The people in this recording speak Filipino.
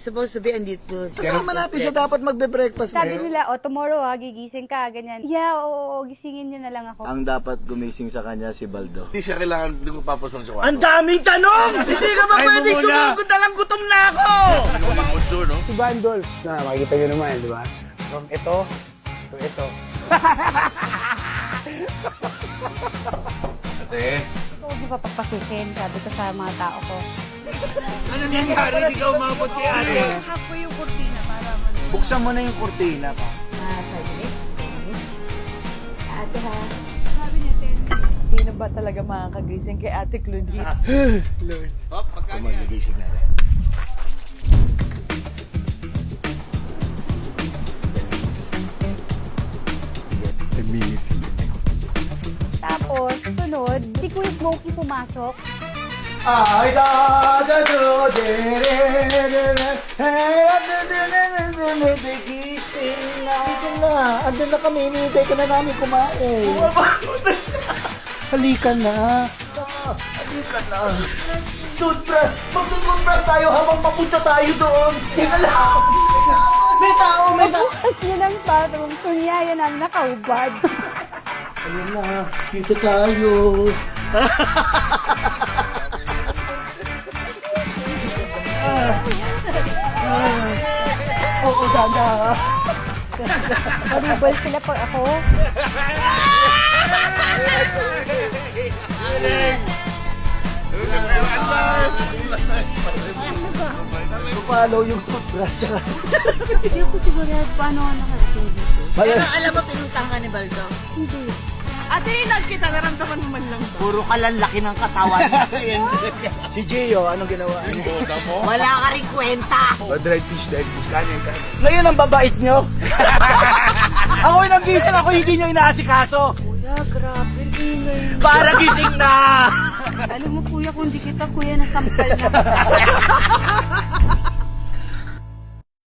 Supposed to be andito. Kasama natin siya dapat magbe-breakfast Sabi ngayon. nila, tomorrow gigising ka, ganyan. Yeah, oo, gisingin niyo na lang ako. Ang dapat gumising sa kanya si Baldo. Hindi siya kailangan, hindi ko papasok sa kwarto. Ang daming tanong! Hindi ka ba pwedeng sumagot? Alam, gutom na ako! Hindi ko ma-answer, no? Si Bandol, na makikita nyo naman, di ba? From ito to ito. Ate, Huwag mo papapasukin, sabi ko sa mga tao ko. Ano nangyari? Hindi ka umabot kay ate. Halfway yung kurtina para Buksan mo na yung kurtina pa. 5 minutes. Ate ha. Sino ba talaga makakagising kay Ate Claudine? Magligising na rin. Tapos, sunod, si Kuya Smokey pumasok. Ay da da do de gising na. Gising na. Andun na kami. Hinihintay ka na namin kumain. Bumabangon na siya. Halika na. Halika na. Toothbrush. Mag-toothbrush tayo habang papunta tayo doon. Tingnan lang. May tao, may tao. Bukas niya ng bathroom, kunyaya na nakaubad. Ayun na. Dito tayo. Oo, dada. Maribol sila pag ako. Follow yung toothbrush. Hindi ako sigurado paano ako nakarating dito. Pero alam mo, pinuntahan ka ni Baldo? Hindi. Ate, nagkita, naramdaman mo man lang ba? puro kalalaki ng katawan. Si Gio, anong ginawa niya? bota mo. Wala ka rin kwenta. Dried fish, kanin ka. Ngayon ang babait nyo. Ako yung nagising, ako hindi nyo inaasikaso. Kuya, grabe, ingay. Para gising na. Alam mo, kuya, kung di kita, kuya, nasampal na.